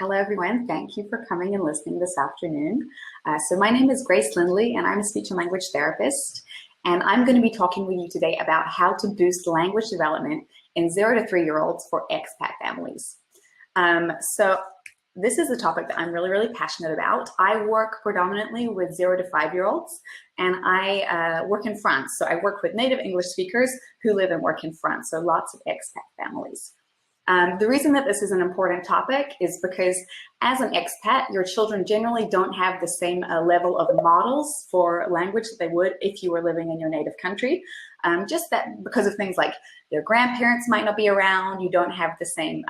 Hello, everyone. Thank you for coming and listening this afternoon. So my name is Grace Lindley, and I'm a speech and language therapist. And I'm going to be talking with you today about how to boost language development in 0 to 3-year-olds for expat families. So this is a topic that I'm really passionate about. I work predominantly with 0 to 5-year-olds, and I work in France. So I work with native English speakers who live and work in France, so lots of expat families. The reason that this is an important topic is because as an expat, your children generally don't have the same level of models for language that they would if you were living in your native country. Just that because of things like their grandparents might not be around, you don't have the same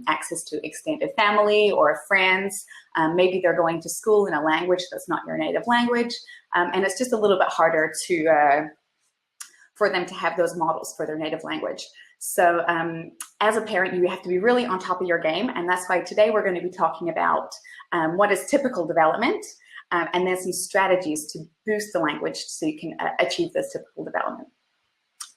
access to extended family or friends. Maybe they're going to school in a language that's not your native language. And it's just a little bit harder for them to have those models for their native language. So as a parent, you have to be really on top of your game. And that's why today we're going to be talking about what is typical development and then some strategies to boost the language so you can achieve this typical development.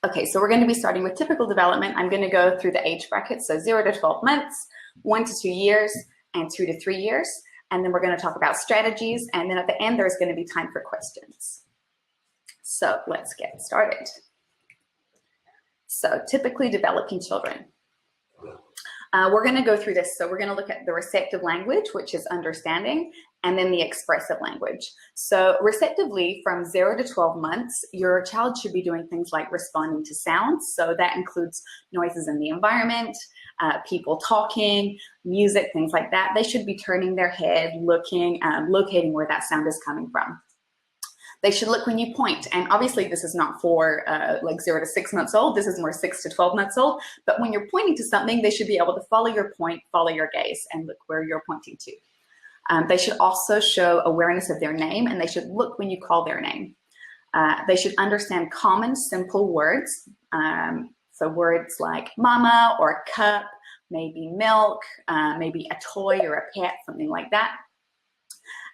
Okay, so we're going to be starting with typical development. I'm going to go through the age brackets, so 0 to 12 months, 1 to 2 years, and 2 to 3 years. And then we're going to talk about strategies. And then at the end, there's going to be time for questions. So let's get started. So typically developing children. We're going to go through this. So we're going to look at the receptive language, which is understanding, and then the expressive language. So receptively, from 0 to 12 months, your child should be doing things like responding to sounds. So that includes noises in the environment, people talking, music, things like that. They should be turning their head, looking, locating where that sound is coming from. They should look when you point. And obviously this is not for like 0 to 6 months old. This is more 6 to 12 months old. But when you're pointing to something, they should be able to follow your point, follow your gaze, and look where you're pointing to. They should also show awareness of their name, and they should look when you call their name. They should understand common, simple words. So words like mama or cup, maybe milk, maybe a toy or a pet, something like that.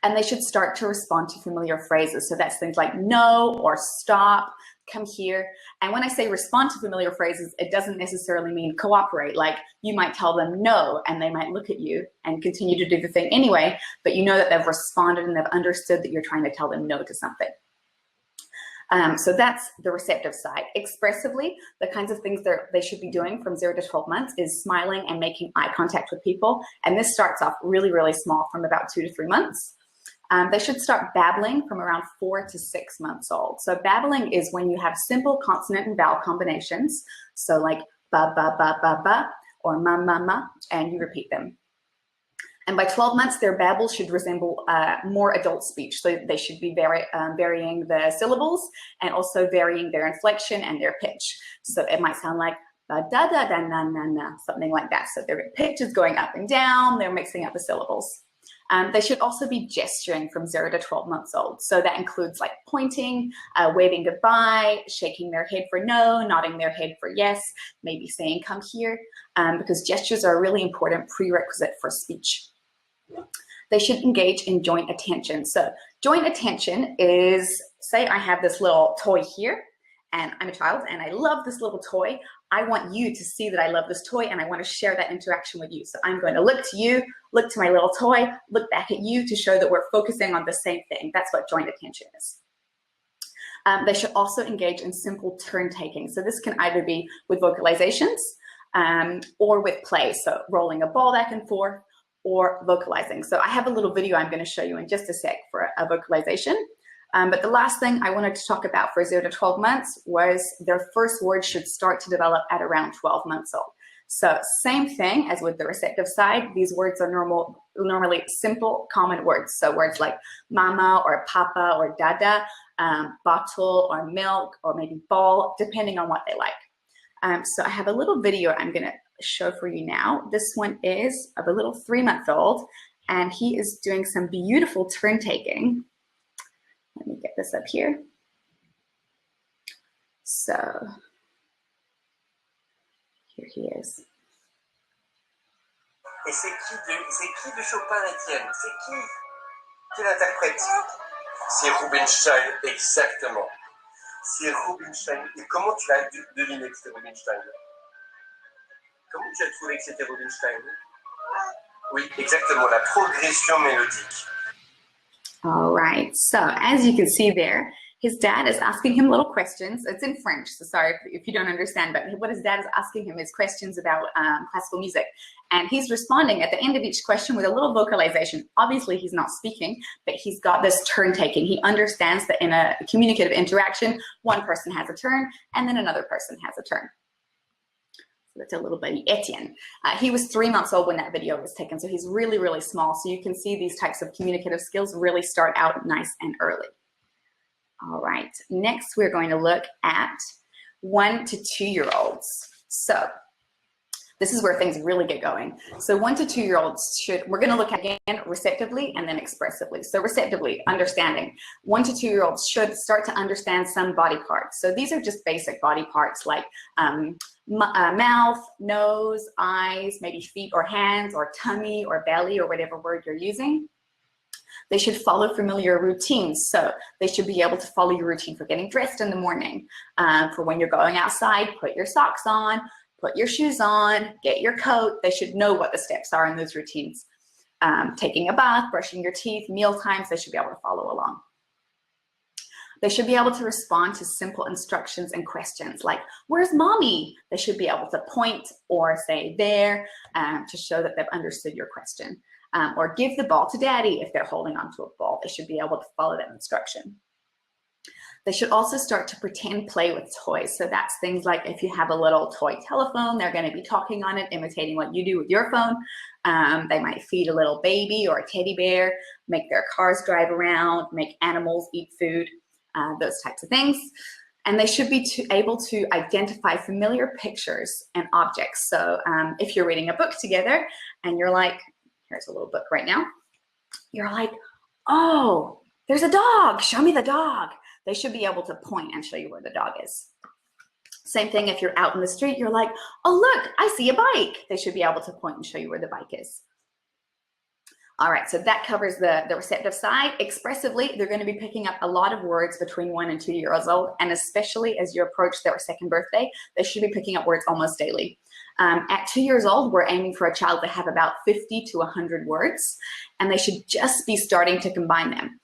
And they should start to respond to familiar phrases. So that's things like no or stop, come here. And when I say respond to familiar phrases, it doesn't necessarily mean cooperate. Like you might tell them no, and they might look at you and continue to do the thing anyway, but you know that they've responded and they've understood that you're trying to tell them no to something. So that's the receptive side. Expressively, the kinds of things they should be doing from 0 to 12 months is smiling and making eye contact with people. And this starts off really small from about 2 to 3 months. They should start babbling from around 4 to 6 months old. So babbling is when you have simple consonant and vowel combinations. So like ba, ba, ba, ba, ba, or ma, ma, ma, and you repeat them. And by 12 months, their babble should resemble more adult speech. So they should be varying the syllables and also varying their inflection and their pitch. So it might sound like ba, da, da, da, na, na, na, something like that. So their pitch is going up and down. They're mixing up the syllables. They should also be gesturing from 0 to 12 months old. So that includes like pointing, waving goodbye, shaking their head for no, nodding their head for yes, maybe saying come here, because gestures are a really important prerequisite for speech. They should engage in joint attention. So joint attention is, say I have this little toy here, and I'm a child and I love this little toy. I want you to see that I love this toy and I want to share that interaction with you. So I'm going to look to you, look to my little toy, look back at you to show that we're focusing on the same thing. That's what joint attention is. They should also engage in simple turn taking. So this can either be with vocalizations or with play. So rolling a ball back and forth or vocalizing. So I have a little video I'm going to show you in just a sec for a vocalization. But the last thing I wanted to talk about for 0 to 12 months was their first words should start to develop at around 12 months old. So same thing as with the receptive side, these words are normally simple, common words. So words like mama or papa or dada, bottle or milk or maybe ball, depending on what they like. So I have a little video I'm going to show for you now. This one is of a little 3-month-old, and he is doing some beautiful turn taking. Let me get this up here. So here he is. Et c'est qui de Chopin, Étienne? C'est qui l'interprète? C'est Rubinstein, exactement. C'est Rubinstein. Et comment tu l'as deviné que c'était Rubinstein? Comment tu as trouvé que c'était Rubinstein? Oui, exactement, la progression mélodique. All right, so as you can see there, his dad is asking him little questions. It's in French, so sorry if you don't understand, but what his dad is asking him is questions about classical music. And he's responding at the end of each question with a little vocalization. Obviously, he's not speaking, but he's got this turn taking. He understands that in a communicative interaction, one person has a turn and then another person has a turn. So that's a little buddy, Etienne. He was 3 months old when that video was taken, so he's really, really small. So you can see these types of communicative skills really start out nice and early. All right, next we're going to look at 1 to 2 year olds. So this is where things really get going. So 1 to 2 year olds we're going to look at again receptively and then expressively. So receptively, understanding. 1 to 2 year olds should start to understand some body parts. So these are just basic body parts like mouth, nose, eyes, maybe feet or hands or tummy or belly or whatever word you're using. They should follow familiar routines. So they should be able to follow your routine for getting dressed in the morning, for when you're going outside, put your socks on, put your shoes on, get your coat. They should know what the steps are in those routines. Taking a bath, brushing your teeth, meal times, they should be able to follow along. They should be able to respond to simple instructions and questions like, where's mommy? They should be able to point or say there to show that they've understood your question. Or give the ball to daddy if they're holding onto a ball. They should be able to follow that instruction. They should also start to pretend play with toys. So that's things like if you have a little toy telephone, they're going to be talking on it, imitating what you do with your phone. They might feed a little baby or a teddy bear, make their cars drive around, make animals eat food, those types of things. And they should be able to identify familiar pictures and objects. So if you're reading a book together and you're like, here's a little book right now. You're like, oh, there's a dog. Show me the dog. They should be able to point and show you where the dog is. Same thing if you're out in the street. You're like, oh, look, I see a bike. They should be able to point and show you where the bike is. All right, so that covers the receptive side. Expressively, they're going to be picking up a lot of words between 1 and 2 years old, and especially as you approach their second birthday, they should be picking up words almost daily. At 2 years old, we're aiming for a child to have about 50 to 100 words, and they should just be starting to combine them.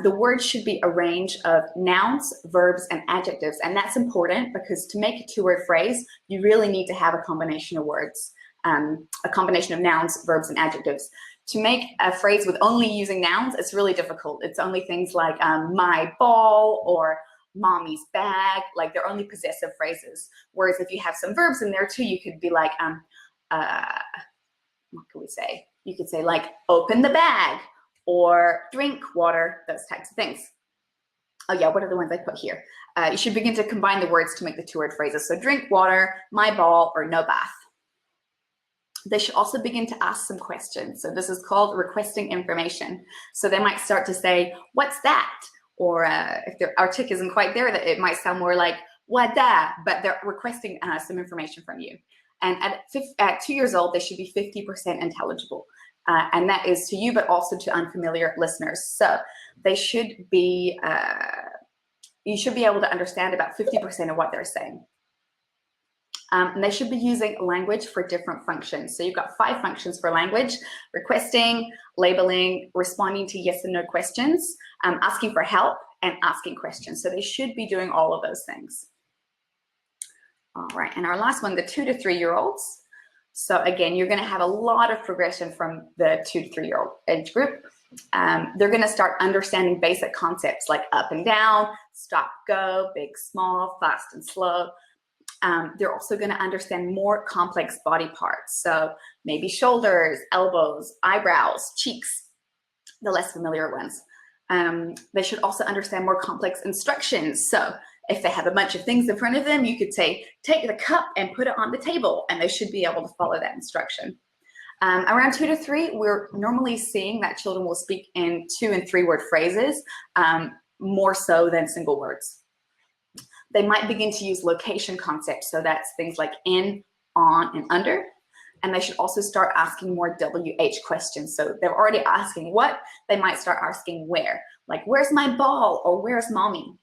The words should be a range of nouns, verbs, and adjectives, and that's important because to make a two-word phrase, you really need to have a combination of words, a combination of nouns, verbs, and adjectives. To make a phrase with only using nouns, it's really difficult. It's only things like my ball or mommy's bag, like they're only possessive phrases. Whereas if you have some verbs in there too, you could be like, what can we say? You could say like, open the bag or drink water, those types of things. Oh yeah, what are the ones I put here? You should begin to combine the words to make the two-word phrases. So drink water, my ball, or no bath. They should also begin to ask some questions. So this is called requesting information. So they might start to say, what's that? Or if their artic isn't quite there, that it might sound more like, what that? But they're requesting some information from you. And at 2 years old, they should be 50% intelligible. And that is to you, but also to unfamiliar listeners. So they should be, you should be able to understand about 50% of what they're saying. And they should be using language for different functions. So you've got 5 functions for language: requesting, labeling, responding to yes and no questions, asking for help, and asking questions. So they should be doing all of those things. All right, and our last one, the 2 to 3 year olds. So again, you're gonna have a lot of progression from the 2 to 3 year old age group. They're gonna start understanding basic concepts like up and down, stop, go, big, small, fast and slow. They're also going to understand more complex body parts. So maybe shoulders, elbows, eyebrows, cheeks, the less familiar ones. They should also understand more complex instructions. So if they have a bunch of things in front of them, you could say, take the cup and put it on the table, and they should be able to follow that instruction. Around 2 to 3, we're normally seeing that children will speak in 2 and 3 word phrases, more so than single words. They might begin to use location concepts. So that's things like in, on, and under. And they should also start asking more WH questions. So they're already asking what, they might start asking where. Like, where's my ball? Or where's mommy?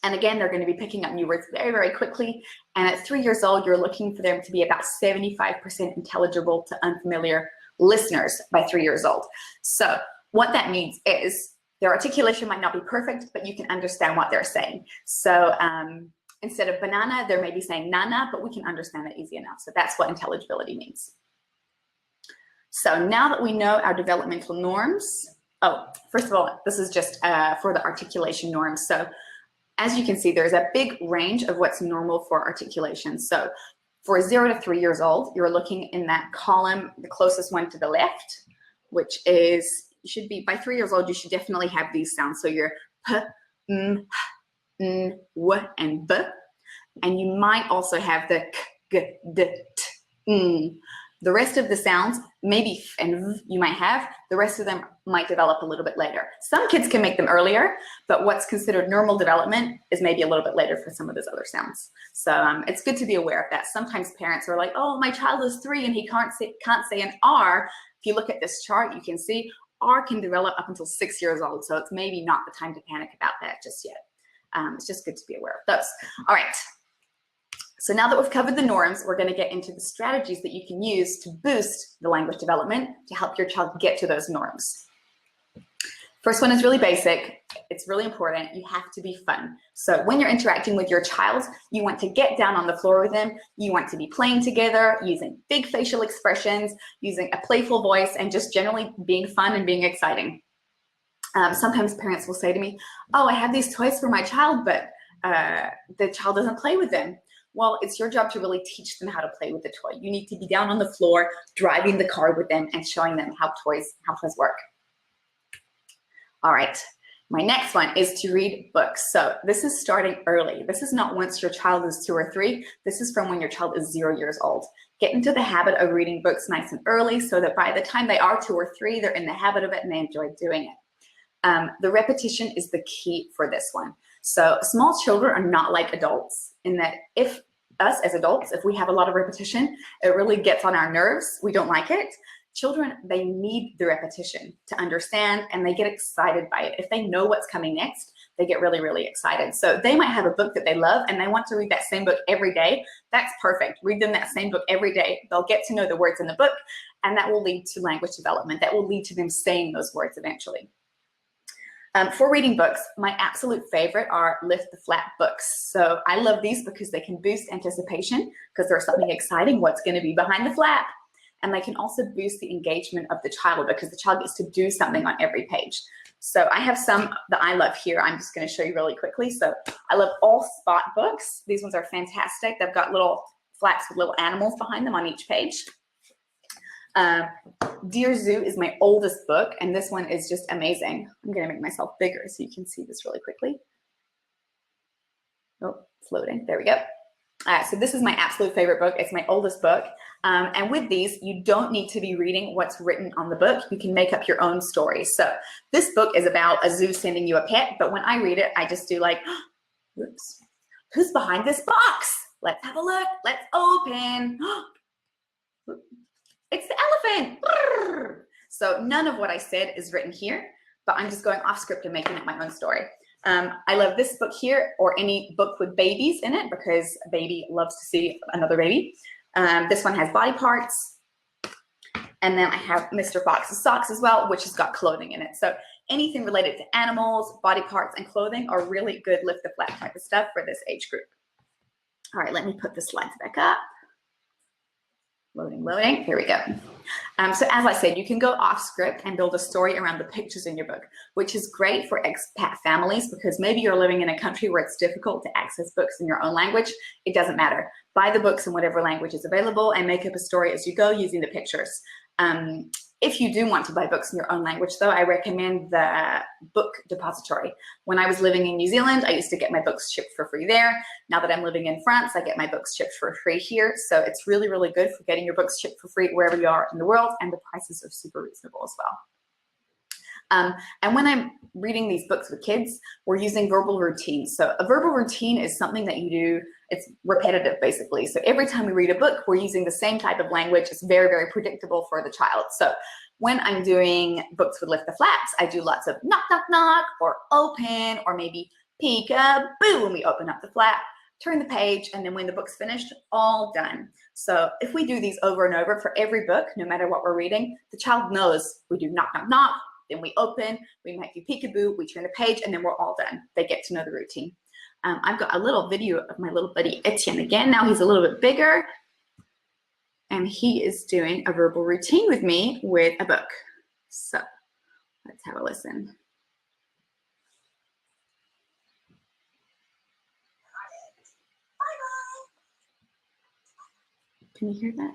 And again, they're going to be picking up new words very, very quickly. And at 3 years old, you're looking for them to be about 75% intelligible to unfamiliar listeners by 3 years old. So what that means is their articulation might not be perfect, but you can understand what they're saying. So instead of banana, they may be saying nana, but we can understand that easy enough. So that's what intelligibility means. So now that we know our developmental norms, oh, first of all, this is just for the articulation norms. So as you can see, there's a big range of what's normal for articulation. So for 0 to 3 years old, you're looking in that column, the closest one to the left, which is, you should be, by 3 years old, you should definitely have these sounds. So your p, m, n, w, and b. And you might also have the k, g, d, t, n. The rest of the sounds, maybe f and v you might have, the rest of them might develop a little bit later. Some kids can make them earlier, but what's considered normal development is maybe a little bit later for some of those other sounds. So it's good to be aware of that. Sometimes parents are like, oh, my child is 3 and he can't say an R. If you look at this chart, you can see R can develop up until 6 years old. So it's maybe not the time to panic about that just yet. It's just good to be aware of those. All right. So now that we've covered the norms, we're going to get into the strategies that you can use to boost the language development to help your child get to those norms. First one is really basic. It's really important. You have to be fun. So when you're interacting with your child, you want to get down on the floor with them. You want to be playing together, using big facial expressions, using a playful voice, and just generally being fun and being exciting. Sometimes parents will say to me, oh, I have these toys for my child, but the child doesn't play with them. Well, it's your job to really teach them how to play with the toy. You need to be down on the floor, driving the car with them and showing them how toys work. All right, my next one is to read books. So this is starting early. This is not once your child is 2 or 3. This is from when your child is 0 years old. Get into the habit of reading books nice and early so that by the time they are 2 or 3, they're in the habit of it and they enjoy doing it. The repetition is the key for this one. So small children are not like adults in that if us as adults, if we have a lot of repetition, it really gets on our nerves. We don't like it. Children, they need the repetition to understand and they get excited by it. If they know what's coming next, they get really, really excited. So they might have a book that they love and they want to read that same book every day. That's perfect. Read them that same book every day. They'll get to know the words in the book and that will lead to language development. That will lead to them saying those words eventually. For reading books, my absolute favorite are lift the flap books. So I love these because they can boost anticipation because there's something exciting, what's going to be behind the flap. And they can also boost the engagement of the child because the child gets to do something on every page. So I have some that I love here. I'm just going to show you really quickly. So I love all spot books. These ones are fantastic. They've got little flaps with little animals behind them on each page. Dear Zoo is my oldest book, and this one is just amazing. I'm going to make myself bigger so you can see this really quickly. Oh, it's loading. There we go. So this is my absolute favorite book. It's my oldest book. And with these, you don't need to be reading what's written on the book. You can make up your own stories. So this book is about a zoo sending you a pet, but when I read it, I just do like, whoops, who's behind this box? Let's have a look. Let's open. It's the elephant. So none of what I said is written here, but I'm just going off script and making up my own story. I love this book here or any book with babies in it because a baby loves to see another baby. This one has body parts. And then I have Mr. Fox's socks as well, which has got clothing in it. So anything related to animals, body parts, and clothing are really good lift the flap type of stuff for this age group. All right, let me put the slides back up. Loading, here we go. So as I said, you can go off script and build a story around the pictures in your book, which is great for expat families because maybe you're living in a country where it's difficult to access books in your own language. It doesn't matter. Buy the books in whatever language is available and make up a story as you go using the pictures. If you do want to buy books in your own language, though, I recommend the book depository. When I was living in New Zealand, I used to get my books shipped for free there. Now that I'm living in France, I get my books shipped for free here. So it's really, really good for getting your books shipped for free wherever you are in the world, and the prices are super reasonable as well. And when I'm reading these books with kids, we're using verbal routines. So a verbal routine is something that you do, it's repetitive basically. So every time we read a book, we're using the same type of language. It's very, very predictable for the child. So when I'm doing books with lift the flaps, I do lots of knock, knock, knock, or open, or maybe peek-a-boo when we open up the flap. turn the page, and then when the book's finished, all done. So if we do these over and over for every book, no matter what we're reading, the child knows we do knock, knock, knock, then we open, we might do peekaboo, we turn the page, and then we're all done. They get to know the routine. I've got a little video of my little buddy Etienne again. Now he's a little bit bigger, and he is doing a verbal routine with me with a book. So let's have a listen. Can you hear that?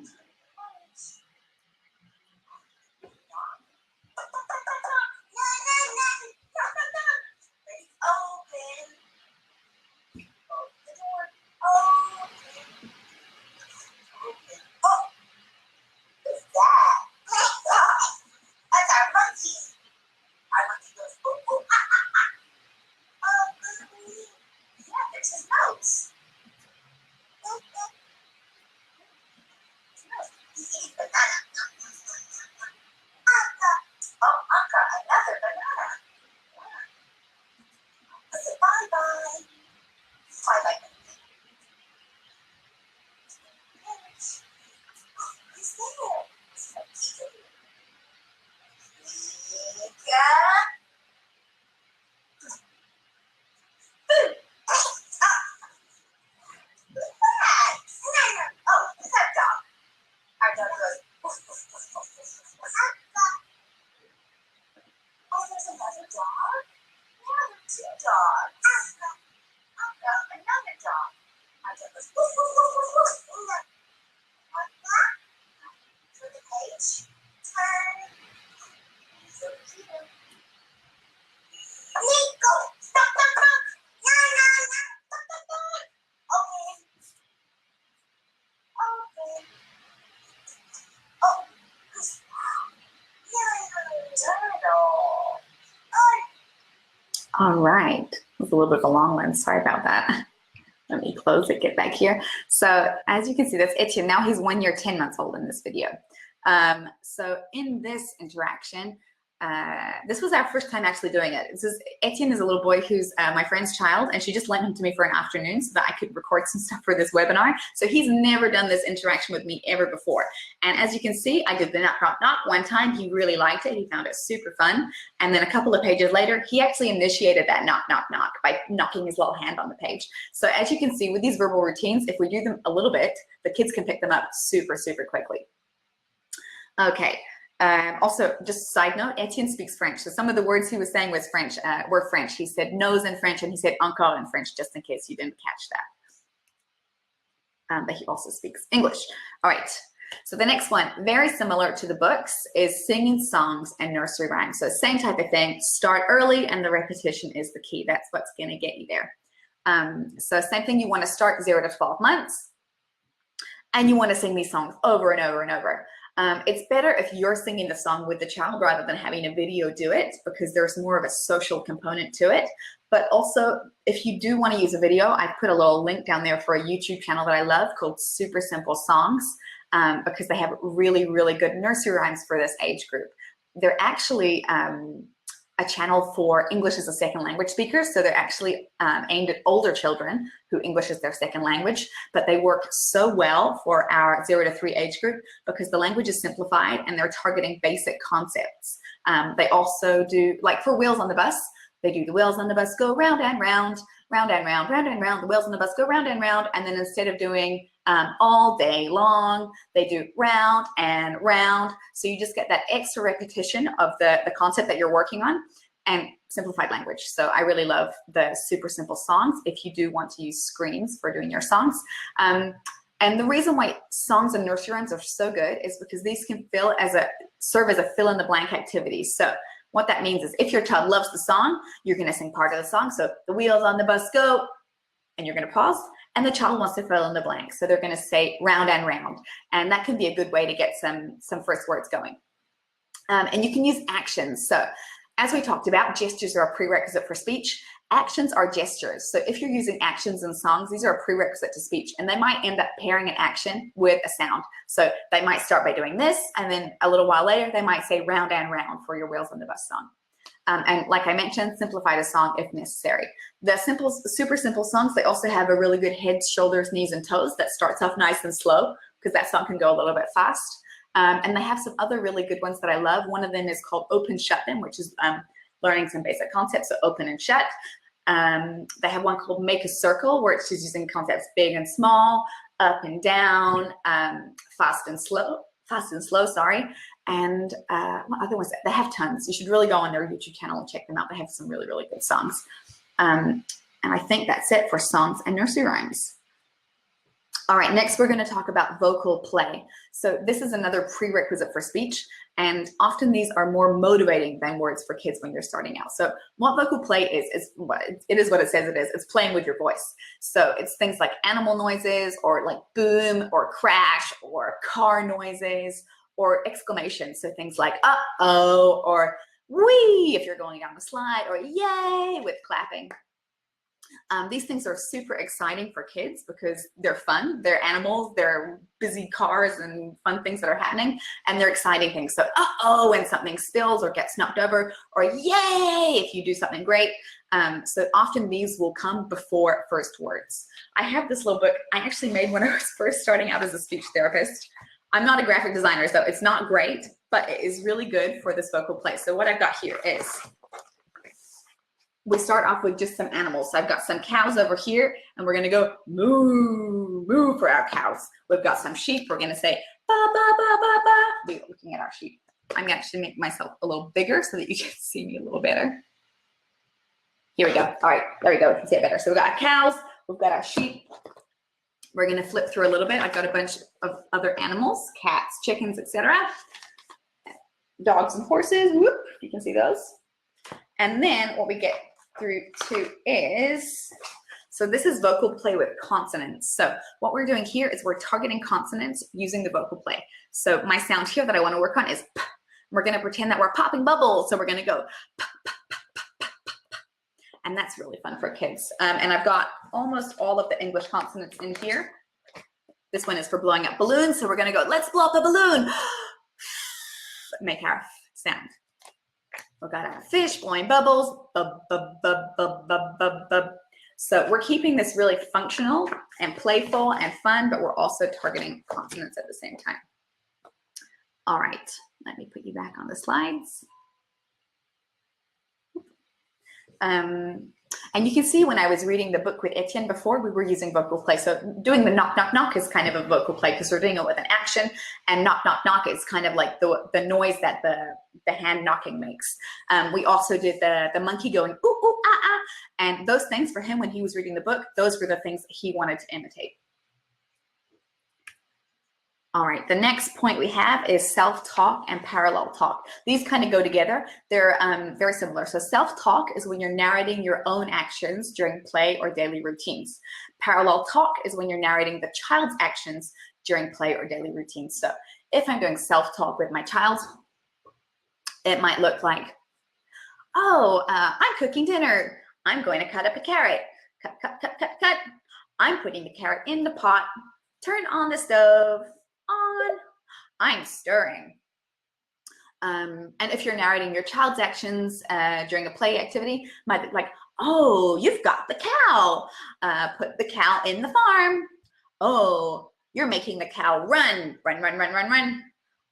All right, it was a little bit of a long one. Sorry about that. Let me close it, get back here. So as you can see, that's Etienne. Now he's 1 year, 10 months old in this video. So in this interaction, this was our first time actually doing it. Etienne is a little boy who's my friend's child, and she just lent him to me for an afternoon so that I could record some stuff for this webinar. So he's never done this interaction with me ever before. And as you can see, I did the knock, knock, knock one time. He really liked it. He found it super fun. And then a couple of pages later, he actually initiated that knock, knock, knock by knocking his little hand on the page. So as you can see with these verbal routines, if we do them a little bit, the kids can pick them up super, super quickly. Okay. Also, just a side note, Etienne speaks French. So some of the words he was saying was French, were French. He said nose in French, and he said encore in French, just in case you didn't catch that. But he also speaks English. All right. So the next one, very similar to the books, is singing songs and nursery rhymes. So same type of thing. Start early, and the repetition is the key. That's what's going to get you there. So same thing. You want to start 0 to 12 months, and you want to sing these songs over and over and over. It's better if you're singing the song with the child rather than having a video do it, because there's more of a social component to it. But also, if you do want to use a video, I've put a little link down there for a YouTube channel that I love called Super Simple Songs, because they have really, really good nursery rhymes for this age group. They're actually a channel for English as a second language speakers. So they're actually aimed at older children who English is their second language, but they work so well for our 0 to 3 age group because the language is simplified and they're targeting basic concepts. They also do, like for Wheels on the Bus, they do the wheels on the bus go round and round, round and round, round and round. The wheels on the bus go round and round. And then instead of doing all day long, they do round and round. So you just get that extra repetition of the concept that you're working on and simplified language. So I really love the Super Simple Songs if you do want to use screens for doing your songs. And the reason why songs and nursery rhymes are so good is because these can serve as a fill in the blank activity. So what that means is if your child loves the song, you're going to sing part of the song. So the wheels on the bus go, and you're going to pause, and the child wants to fill in the blank. So they're going to say round and round. And that can be a good way to get some first words going. And you can use actions. So as we talked about, gestures are a prerequisite for speech. Actions are gestures. So if you're using actions in songs, these are a prerequisite to speech, and they might end up pairing an action with a sound. So they might start by doing this, and then a little while later, they might say round and round for your Wheels on the Bus song. And like I mentioned, simplify the song if necessary. The super simple songs, they also have a really good heads, shoulders, knees, and toes that starts off nice and slow because that song can go a little bit fast. And they have some other really good ones that I love. One of them is called Open Shut Them, which is learning some basic concepts, so open and shut. They have one called Make a Circle, where it's just using concepts big and small, up and down, fast and slow, sorry. And what other ones? They have tons. You should really go on their YouTube channel and check them out. They have some really, really good songs. And I think that's it for songs and nursery rhymes. All right, next we're going to talk about vocal play. So this is another prerequisite for speech, and often these are more motivating than words for kids when you're starting out. So what vocal play is what it says it is. It's playing with your voice. So it's things like animal noises, or like boom, or crash, or car noises, or exclamations. So things like uh-oh, or wee if you're going down the slide, or yay with clapping. These things are super exciting for kids because they're fun, they're animals, they're busy cars and fun things that are happening, and they're exciting things. So uh-oh when something spills or gets knocked over, or yay if you do something great. So often these will come before first words. I have this little book I actually made when I was first starting out as a speech therapist. I'm not a graphic designer, so it's not great, but it is really good for this vocal play. So what I've got here is, we start off with just some animals. So I've got some cows over here, and we're going to go moo, moo for our cows. We've got some sheep. We're going to say ba, ba, ba, ba, ba. We're looking at our sheep. I'm going to actually make myself a little bigger so that you can see me a little better. Here we go. All right, there we go. You can see it better. So we've got our cows. We've got our sheep. We're going to flip through a little bit. I've got a bunch of other animals, cats, chickens, etc. Dogs and horses. Whoop, you can see those. And then what we get through to is, so this is vocal play with consonants. So what we're doing here is we're targeting consonants using the vocal play. So my sound here that I want to work on is p. We're going to pretend that we're popping bubbles. So we're going to go p, p, p, p, p, p, p. And that's really fun for kids. And I've got almost all of the English consonants in here. This one is for blowing up balloons. So we're going to go, let's blow up a balloon. Make our sound. We've got our fish blowing bubbles. Bub, bub, bub, bub, bub, bub, bub. So we're keeping this really functional and playful and fun, but we're also targeting consonants at the same time. All right, let me put you back on the slides. And you can see when I was reading the book with Etienne before, we were using vocal play. So doing the knock, knock, knock is kind of a vocal play because we're doing it with an action, and knock, knock, knock is kind of like the noise that the hand knocking makes. We also did the monkey going, ooh, ooh, ah, ah. And those things for him when he was reading the book, those were the things that he wanted to imitate. All right, the next point we have is self-talk and parallel talk. These kind of go together. They're very similar. So self-talk is when you're narrating your own actions during play or daily routines. Parallel talk is when you're narrating the child's actions during play or daily routines. So if I'm doing self-talk with my child, it might look like, oh, I'm cooking dinner. I'm going to cut up a carrot. Cut, cut, cut, cut, cut. I'm putting the carrot in the pot. Turn on the stove. On. I'm stirring. And if you're narrating your child's actions during a play activity, might be like, oh, you've got the cow. Put the cow in the farm. Oh, you're making the cow run. Run, run, run, run, run.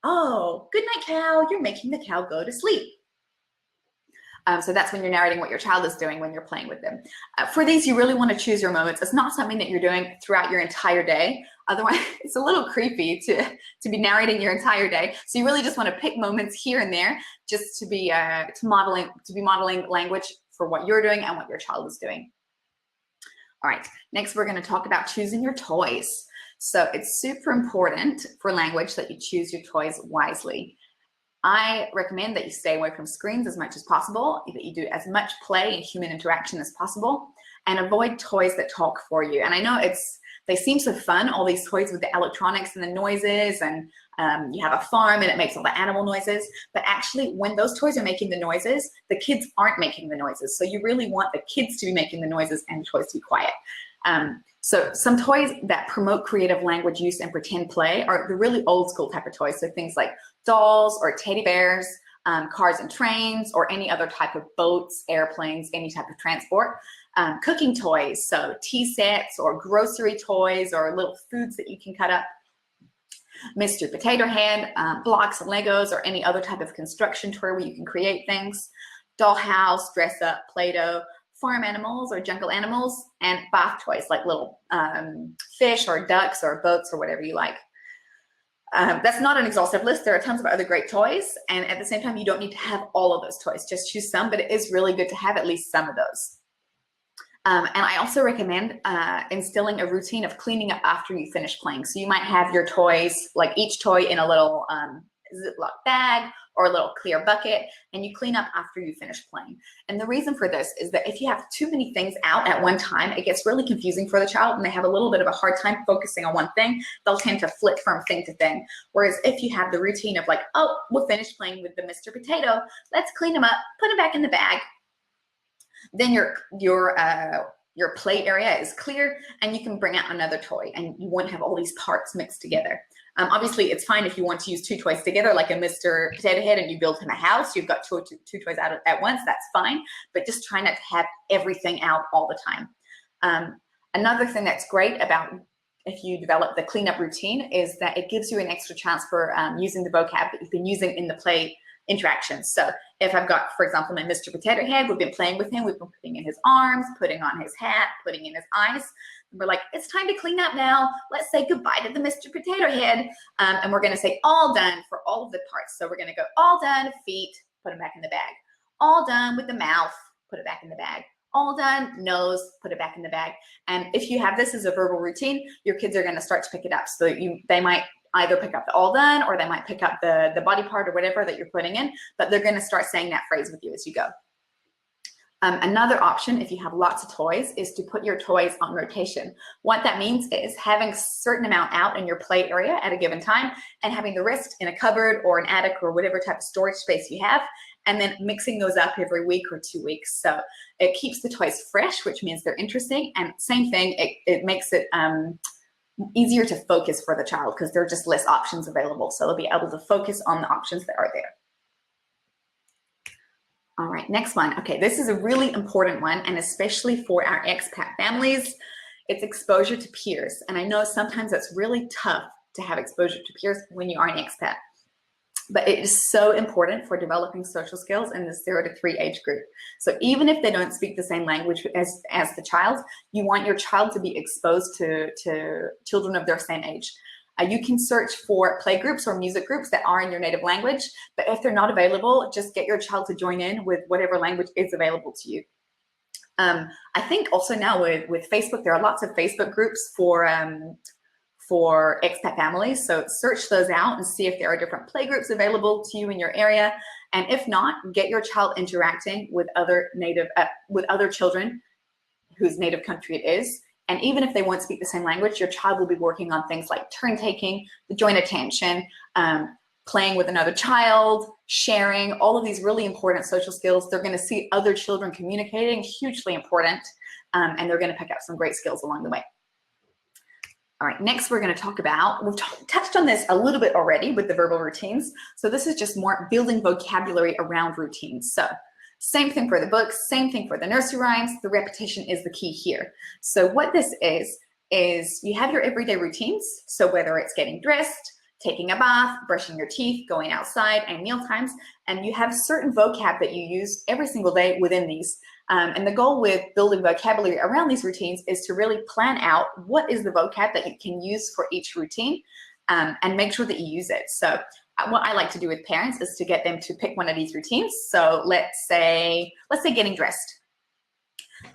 Oh, good night, cow. You're making the cow go to sleep. So that's when you're narrating what your child is doing when you're playing with them. For these, you really want to choose your moments. It's not something that you're doing throughout your entire day. Otherwise, it's a little creepy to be narrating your entire day. So you really just want to pick moments here and there just to be modeling language for what you're doing and what your child is doing. All right, next we're going to talk about choosing your toys. So it's super important for language that you choose your toys wisely. I recommend that you stay away from screens as much as possible, that you do as much play and human interaction as possible, and avoid toys that talk for you. And I know they seem so fun, all these toys with the electronics and the noises, and you have a farm and it makes all the animal noises, but actually when those toys are making the noises, the kids aren't making the noises. So you really want the kids to be making the noises and the toys to be quiet. So some toys that promote creative language use and pretend play are the really old school type of toys. So things like dolls or teddy bears, cars and trains, or any other type of boats, airplanes, any type of transport. Cooking toys, so tea sets or grocery toys or little foods that you can cut up. Mr. Potato Head, blocks and Legos, or any other type of construction toy where you can create things. Dollhouse, dress up, Play-Doh, farm animals or jungle animals, and bath toys like little fish or ducks or boats or whatever you like. That's not an exhaustive list. There are tons of other great toys, and at the same time, you don't need to have all of those toys. Just choose some, but it is really good to have at least some of those. And I also recommend instilling a routine of cleaning up after you finish playing. So you might have your toys, like each toy in a little Ziploc bag or a little clear bucket, and you clean up after you finish playing. And the reason for this is that if you have too many things out at one time, it gets really confusing for the child, and they have a little bit of a hard time focusing on one thing. They'll tend to flip from thing to thing. Whereas if you have the routine of like, oh, we'll finish playing with the Mr. Potato, let's clean them up, put them back in the bag, then your play area is clear, and you can bring out another toy, and you won't have all these parts mixed together. Obviously, it's fine if you want to use two toys together, like a Mr. Potato Head, and you build him a house. You've got two toys out at once. That's fine, but just try not to have everything out all the time. Another thing that's great about if you develop the cleanup routine is that it gives you an extra chance for using the vocab that you've been using in the play interactions. So if I've got, for example, my Mr. Potato Head, we've been playing with him, we've been putting in his arms, putting on his hat, putting in his eyes. And we're like, it's time to clean up now. Let's say goodbye to the Mr. Potato Head. And we're going to say all done for all of the parts. So we're going to go all done, feet, put them back in the bag. All done with the mouth, put it back in the bag. All done, nose, put it back in the bag. And if you have this as a verbal routine, your kids are going to start to pick it up. So they might either pick up the all done, or they might pick up the body part or whatever that you're putting in, but they're going to start saying that phrase with you as you go. Another option, if you have lots of toys, is to put your toys on rotation. What that means is having a certain amount out in your play area at a given time, and having the rest in a cupboard or an attic or whatever type of storage space you have, and then mixing those up every week or 2 weeks. So it keeps the toys fresh, which means they're interesting, and same thing, it makes it easier to focus for the child because there are just less options available. So they'll be able to focus on the options that are there. All right, next one. Okay, this is a really important one, and especially for our expat families, it's exposure to peers. And I know sometimes it's really tough to have exposure to peers when you are an expat, but it is so important for developing social skills in the 0 to 3 age group. So even if they don't speak the same language as the child, you want your child to be exposed to children of their same age. You can search for play groups or music groups that are in your native language, but if they're not available, just get your child to join in with whatever language is available to you. I think also now with Facebook, there are lots of Facebook groups for expat families. So search those out and see if there are different play groups available to you in your area. And if not, get your child interacting with other children whose native country it is. And even if they won't speak the same language, your child will be working on things like turn taking, the joint attention, playing with another child, sharing, all of these really important social skills. They're going to see other children communicating, hugely important, and they're going to pick up some great skills along the way. All right, next we're going to talk about, we've touched on this a little bit already with the verbal routines. So this is just more building vocabulary around routines. So same thing for the books, same thing for the nursery rhymes. The repetition is the key here. So what this is you have your everyday routines. So whether it's getting dressed, taking a bath, brushing your teeth, going outside, and meal times, and you have certain vocab that you use every single day within these. And the goal with building vocabulary around these routines is to really plan out what is the vocab that you can use for each routine, and make sure that you use it. So what I like to do with parents is to get them to pick one of these routines. So let's say getting dressed.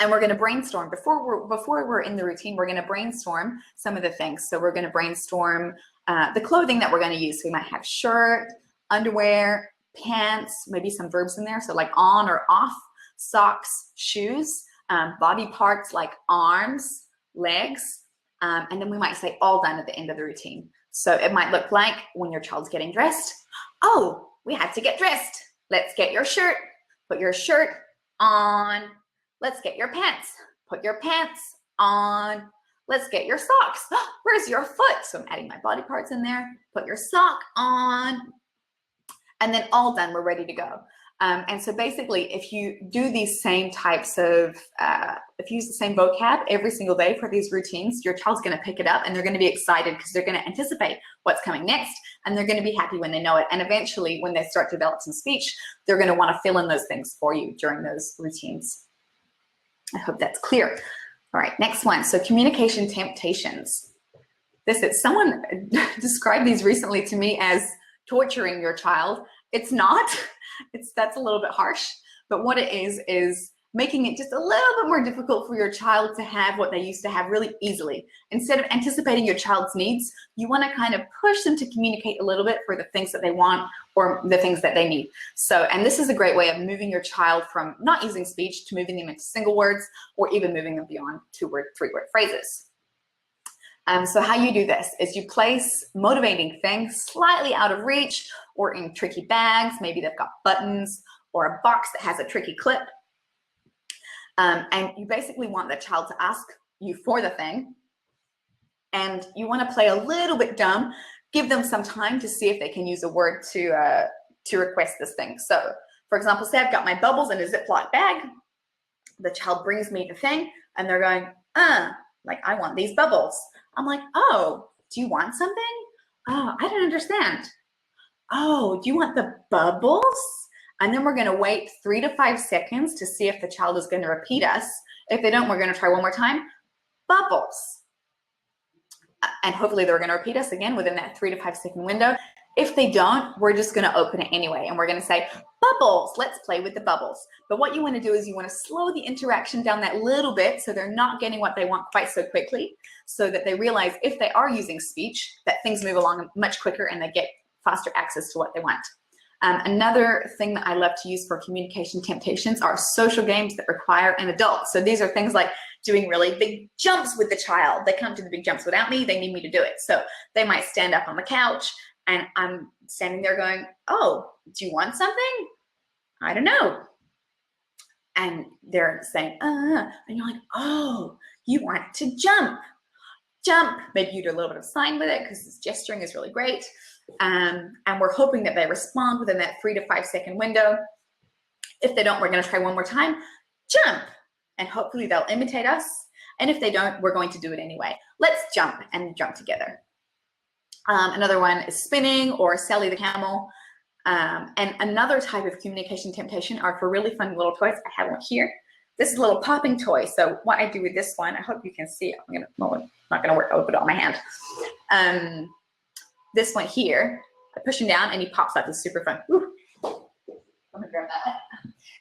And we're going to brainstorm before we're in the routine. We're going to brainstorm some of the things. So we're going to brainstorm the clothing that we're going to use. So we might have shirt, underwear, pants, maybe some verbs in there. So like on or off, socks, shoes, body parts like arms, legs, and then we might say all done at the end of the routine. So it might look like when your child's getting dressed, oh, we had to get dressed. Let's get your shirt, put your shirt on. Let's get your pants, put your pants on. Let's get your socks. Oh, where's your foot? So I'm adding my body parts in there. Put your sock on. And then all done, we're ready to go. And so basically, if you do these same types of, if you use the same vocab every single day for these routines, your child's going to pick it up and they're going to be excited because they're going to anticipate what's coming next, and they're going to be happy when they know it. And eventually, when they start to develop some speech, they're going to want to fill in those things for you during those routines. I hope that's clear. All right, next one. So communication temptations. This is, someone described these recently to me as torturing your child. It's not. That's a little bit harsh, but what it is making it just a little bit more difficult for your child to have what they used to have really easily. Instead of anticipating your child's needs, you want to kind of push them to communicate a little bit for the things that they want or the things that they need. So, and this is a great way of moving your child from not using speech to moving them into single words, or even moving them beyond 2-word, 3-word phrases. So how you do this is you place motivating things slightly out of reach or in tricky bags. Maybe they've got buttons or a box that has a tricky clip. And you basically want the child to ask you for the thing. And you want to play a little bit dumb, give them some time to see if they can use a word to request this thing. So for example, say I've got my bubbles in a Ziploc bag. The child brings me the thing and they're going, like, I want these bubbles. I'm like, oh, do you want something? Oh, I don't understand. Oh, do you want the bubbles? And then we're going to wait 3 to 5 seconds to see if the child is going to repeat us. If they don't, we're going to try one more time. Bubbles. And hopefully they're going to repeat us again within that 3 to 5 second window. If they don't, we're just going to open it anyway. And we're going to say, bubbles, let's play with the bubbles. But what you want to do is you want to slow the interaction down that little bit so they're not getting what they want quite so quickly, so that they realize if they are using speech, that things move along much quicker and they get faster access to what they want. Another thing that I love to use for communication temptations are social games that require an adult. So these are things like doing really big jumps with the child. They can't do the big jumps without me. They need me to do it. So they might stand up on the couch and I'm standing there going, oh, do you want something? I don't know. And they're saying, and you're like, oh, you want to jump. Jump. Maybe you do a little bit of sign with it because this gesturing is really great. And we're hoping that they respond within that 3 to 5 second window. If they don't, we're going to try one more time. Jump. And hopefully they'll imitate us. And if they don't, we're going to do it anyway. Let's jump and jump together. Another one is spinning or Sally the camel. And another type of communication temptation are for really fun little toys. I have one here. This is a little popping toy. So what I do with this one, I hope you can see it. Well, it's not going to work. I'll put it on my hand. This one here, I push him down and he pops up. It's super fun. Ooh. Let me grab that.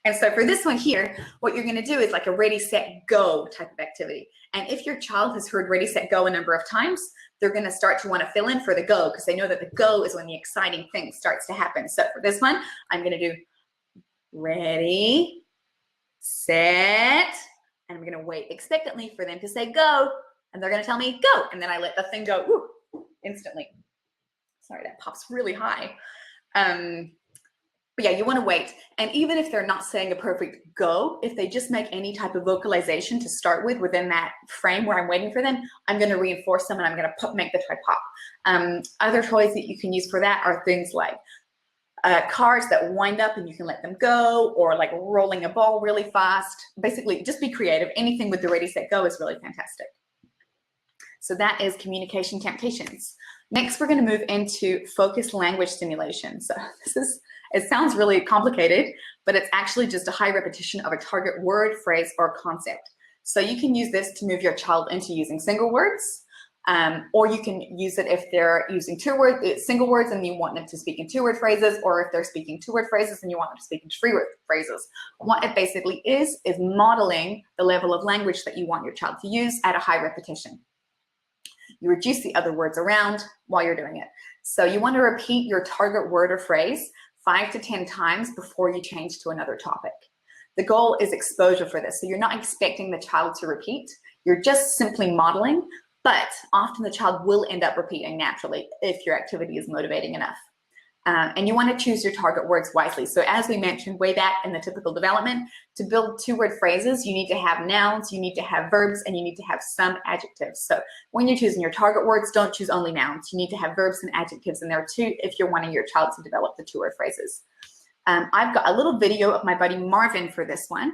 And so for this one here, what you're going to do is like a ready, set, go type of activity. And if your child has heard ready, set, go a number of times, they're going to start to want to fill in for the go because they know that the go is when the exciting thing starts to happen. So for this one, I'm going to do ready, set, and I'm going to wait expectantly for them to say go. And they're going to tell me go. And then I let the thing go woo, instantly. Sorry, that pops really high. But yeah, you want to wait. And even if they're not saying a perfect go, if they just make any type of vocalization to start with within that frame where I'm waiting for them, I'm going to reinforce them and I'm going to make the toy pop. Other toys that you can use for that are things like cars that wind up and you can let them go, or like rolling a ball really fast. Basically, just be creative. Anything with the ready, set, go is really fantastic. So that is communication temptations. Next, we're going to move into focused language stimulation. So it sounds really complicated, but it's actually just a high repetition of a target word, phrase, or concept. So you can use this to move your child into using single words, or you can use it if they're using single words and you want them to speak in 2-word phrases, or if they're speaking 2-word phrases and you want them to speak in 3-word phrases. What it basically is modeling the level of language that you want your child to use at a high repetition. You reduce the other words around while you're doing it. So you want to repeat your target word or phrase 5 to 10 times before you change to another topic. The goal is exposure for this. So you're not expecting the child to repeat. You're just simply modeling, but often the child will end up repeating naturally if your activity is motivating enough. And you want to choose your target words wisely. So as we mentioned way back in the typical development, to build two-word phrases, you need to have nouns, you need to have verbs, and you need to have some adjectives. So when you're choosing your target words, don't choose only nouns. You need to have verbs and adjectives in there too if you're wanting your child to develop the two-word phrases. I've got a little video of my buddy Marvin for this one.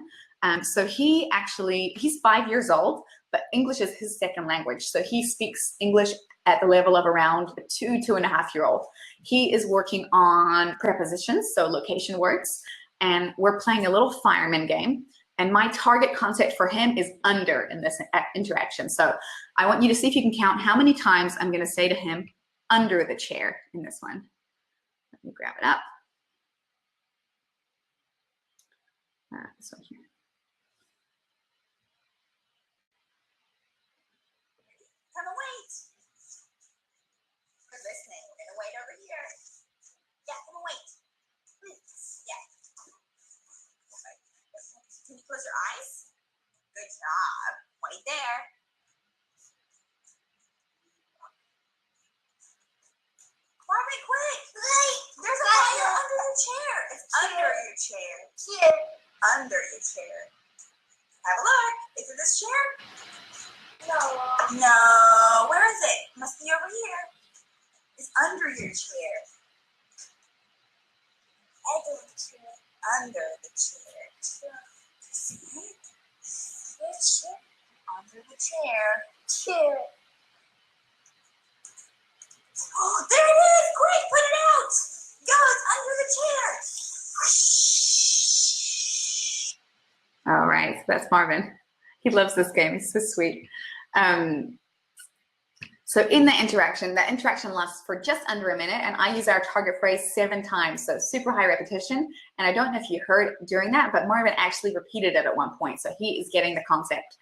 So he's 5 years old, but English is his second language. So he speaks English at the level of around a 2.5-year-old. He is working on prepositions, so location words, and we're playing a little fireman game. And my target concept for him is under in this interaction. So I want you to see if you can count how many times I'm going to say to him under the chair in this one. Let me grab it up. This one here. Gonna wait. We're listening. We're gonna wait over here. Yeah, gonna wait. Please. Yeah. Okay. Can you close your eyes? Good job. Wait there. Marvin, quick! Wait! There's a fire under the chair. It's under your chair. Here. Under your chair. Have a look. Is it this chair? No. No. Where is it? Must be over here. It's under your chair. Under the chair. Under the chair. See it? Which chair? Under the chair. Chair. Oh, there it is! Quick, put it out! Go, it's under the chair. All right, so that's Marvin. He loves this game. He's so sweet. So in the interaction lasts for just under a minute, and I use our target phrase 7 times, so super high repetition. And I don't know if you heard during that, but Marvin actually repeated it at one point, so he is getting the concept.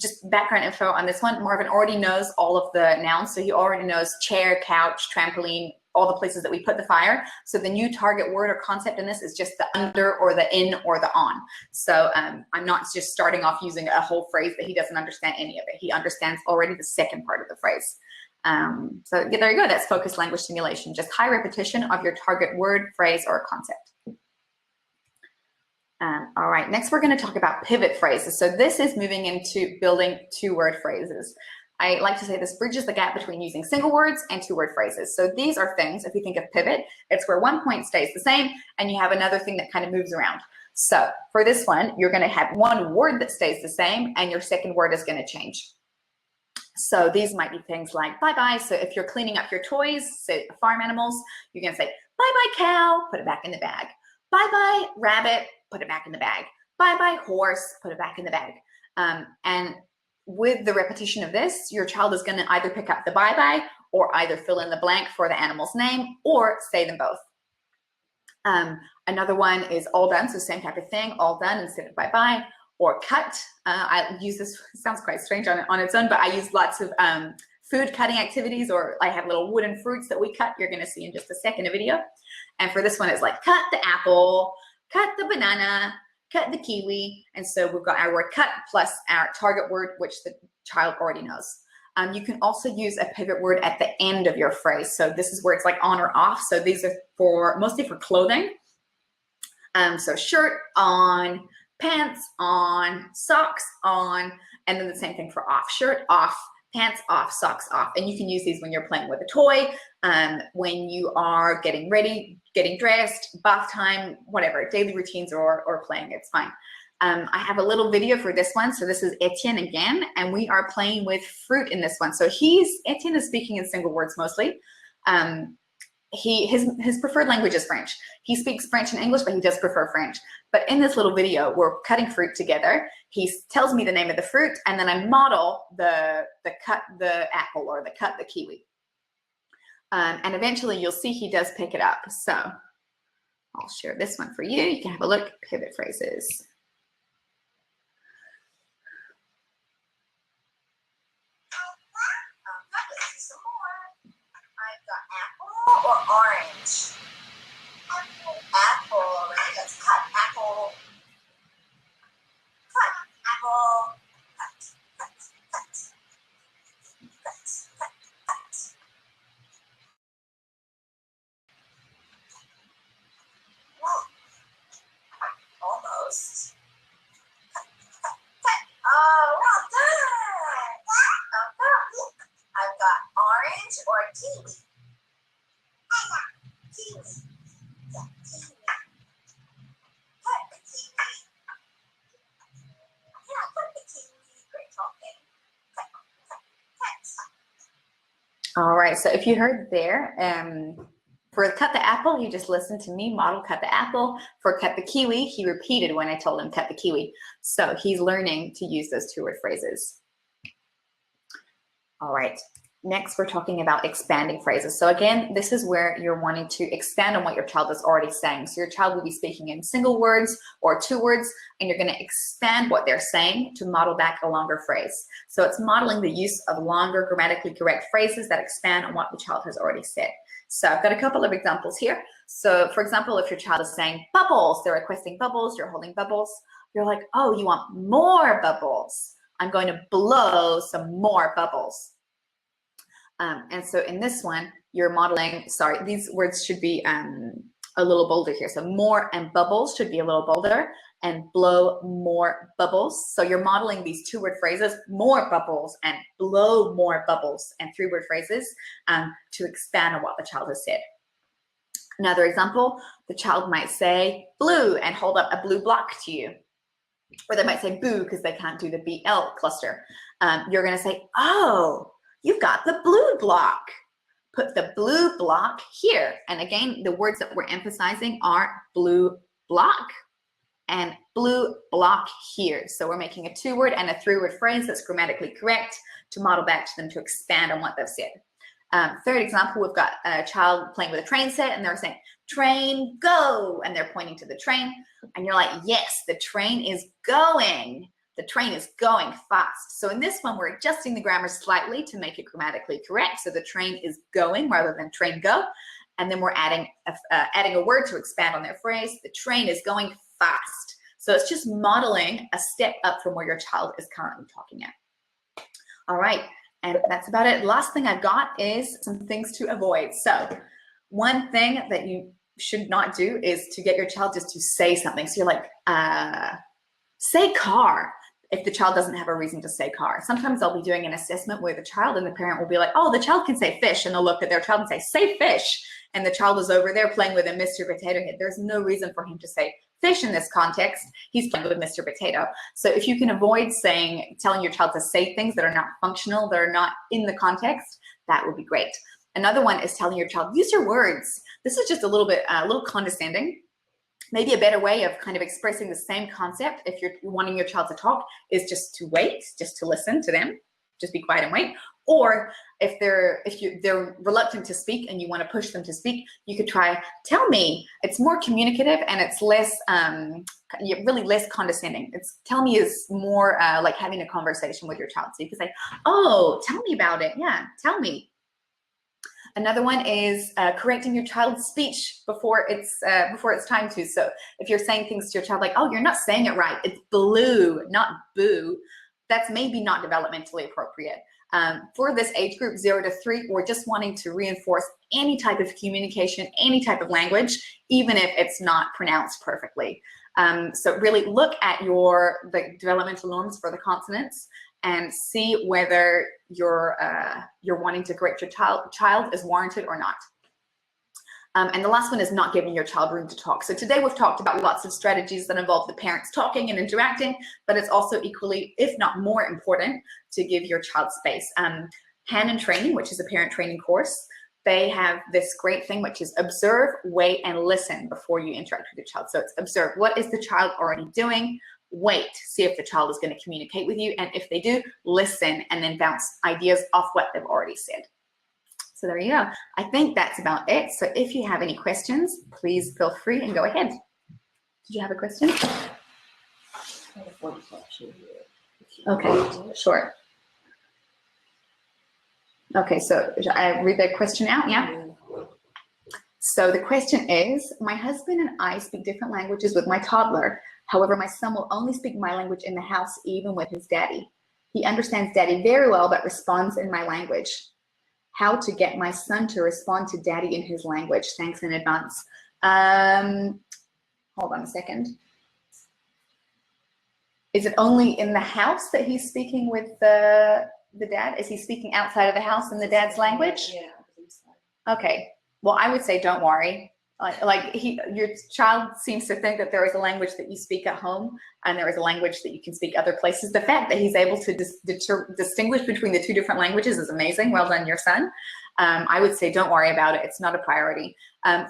Just background info on this one, Marvin already knows all of the nouns, so he already knows chair, couch, trampoline, all the places that we put the fire. So the new target word or concept in this is just the under or the in or the on. So I'm not just starting off using a whole phrase that he doesn't understand any of it. He understands already the second part of the phrase. So yeah, there you go. That's focused language stimulation, just high repetition of your target word, phrase, or concept. All right, next we're going to talk about pivot phrases. So this is moving into building two-word phrases. I like to say this bridges the gap between using single words and two-word phrases. So these are things, if you think of pivot, it's where one point stays the same and you have another thing that kind of moves around. So for this one, you're going to have one word that stays the same and your second word is going to change. So these might be things like bye-bye. So if you're cleaning up your toys, say farm animals, you're going to say bye-bye cow, put it back in the bag. Bye-bye rabbit, put it back in the bag. Bye-bye horse, put it back in the bag. And with the repetition of this, your child is going to either pick up the bye-bye or either fill in the blank for the animal's name or say them both. Another one is all done, so same type of thing, all done instead of bye-bye, or cut. I use this, it sounds quite strange on its own, but I use lots of food cutting activities, or I have little wooden fruits that we cut. You're going to see in just a second a video. And for this one, it's like cut the apple, cut the banana, cut the kiwi. And so we've got our word cut plus our target word, which the child already knows. You can also use a pivot word at the end of your phrase. So this is where it's like on or off. So these are mostly for clothing. So shirt on, pants on, socks on, and then the same thing for off. Shirt off, pants off, socks off. And you can use these when you're playing with a toy, when you are getting ready, getting dressed, bath time, whatever, daily routines or playing, it's fine. I have a little video for this one. So this is Etienne again, and we are playing with fruit in this one. So Etienne is speaking in single words mostly. His preferred language is French. He speaks French and English, but he does prefer French. But in this little video, we're cutting fruit together. He tells me the name of the fruit, and then I model the cut the apple or the cut the kiwi. And eventually you'll see he does pick it up. So I'll share this one for you. You can have a look. Pivot phrases. Apple or orange? Apple. Let's cut apple. Cut apple. Cut, cut, cut. Cut, cut, cut. All right, so if you heard there, for cut the apple, he just listened to me model cut the apple. For cut the kiwi, he repeated when I told him cut the kiwi. So he's learning to use those two-word phrases. All right, next we're talking about expanding phrases. So again, this is where you're wanting to expand on what your child is already saying. So your child will be speaking in single words or two words, and you're going to expand what they're saying to model back a longer phrase. So it's modeling the use of longer grammatically correct phrases that expand on what the child has already said. So I've got a couple of examples here. So for example, if your child is saying bubbles, they're requesting bubbles, you're holding bubbles, you're like, oh, you want more bubbles. I'm going to blow some more bubbles. And so in this one, you're modeling, sorry, these words should be a little bolder here. So more and bubbles should be a little bolder, and blow more bubbles. So you're modeling these two-word phrases, more bubbles and blow more bubbles, and three-word phrases to expand on what the child has said. Another example, the child might say blue and hold up a blue block to you. Or they might say boo because they can't do the BL cluster. You're going to say, oh, you've got the blue block. Put the blue block here. And again, the words that we're emphasizing are blue block and blue block here. So we're making a two-word and a three-word phrase that's grammatically correct to model back to them to expand on what they've said. Third example, we've got a child playing with a train set and they're saying, train go, and they're pointing to the train. And you're like, yes, the train is going. The train is going fast. So in this one, we're adjusting the grammar slightly to make it grammatically correct. So the train is going rather than train go. And then we're adding a word to expand on their phrase. The train is going fast. So it's just modeling a step up from where your child is currently talking at. All right, and that's about it. Last thing I've got is some things to avoid. So one thing that you should not do is to get your child just to say something. So you're like, say car, if the child doesn't have a reason to say car. Sometimes I'll be doing an assessment where the child and the parent will be like, oh, the child can say fish. And they'll look at their child and say fish. And the child is over there playing with a Mr. Potato Head. There's no reason for him to say fish in this context. He's playing with Mr. Potato. So if you can avoid telling your child to say things that are not functional, that are not in the context, that would be great. Another one is telling your child, use your words. This is just a little condescending. Maybe a better way of kind of expressing the same concept if you're wanting your child to talk is just to wait, just to listen to them, just be quiet and wait. Or if they're reluctant to speak and you want to push them to speak, you could try, tell me. It's more communicative and it's less, really less condescending. Tell me is more like having a conversation with your child. So you can say, oh, tell me about it. Yeah, tell me. Another one is correcting your child's speech before it's time to. So if you're saying things to your child like, oh, you're not saying it right, it's blue, not boo, that's maybe not developmentally appropriate. For this age group, 0 to 3, we're just wanting to reinforce any type of communication, any type of language, even if it's not pronounced perfectly. So really look at the developmental norms for the consonants and see whether you're wanting to correct your child is warranted or not. And the last one is not giving your child room to talk. So today we've talked about lots of strategies that involve the parents talking and interacting, but it's also equally, if not more important, to give your child space. Hannon Training, which is a parent training course, they have this great thing, which is observe, wait, and listen before you interact with your child. So it's observe, what is the child already doing? Wait, see if the child is going to communicate with you. And if they do, listen, and then bounce ideas off what they've already said. So there you go. I think that's about it. So if you have any questions, please feel free and go ahead. Did you have a question? Okay, sure. Okay, so I read the question out, yeah? So the question is, my husband and I speak different languages with my toddler. However, my son will only speak my language in the house, even with his daddy. He understands daddy very well, but responds in my language. How to get my son to respond to daddy in his language? Thanks in advance. Hold on a second. Is it only in the house that he's speaking with the dad? Is he speaking outside of the house in the dad's language? Yeah, I think so. Okay. Well, I would say don't worry. Your child seems to think that there is a language that you speak at home and there is a language that you can speak other places. The fact that he's able to distinguish between the two different languages is amazing. Well done, your son. I would say don't worry about it. It's not a priority.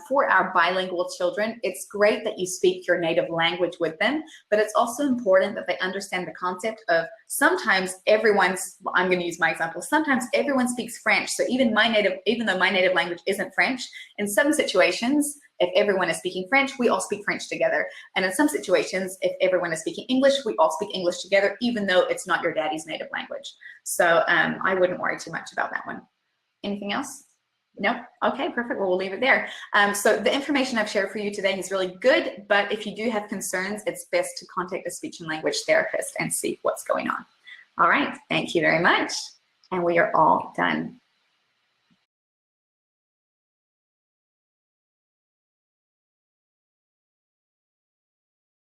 For our bilingual children, it's great that you speak your native language with them, but it's also important that they understand the concept of sometimes everyone's, I'm going to use my example, sometimes everyone speaks French. So even though my native language isn't French, in some situations, if everyone is speaking French, we all speak French together. And in some situations, if everyone is speaking English, we all speak English together, even though it's not your daddy's native language. So I wouldn't worry too much about that one. Anything else? No? Okay, perfect. Well, we'll leave it there. So the information I've shared for you today is really good, but if you do have concerns, it's best to contact a speech and language therapist and see what's going on. All right, thank you very much. And we are all done.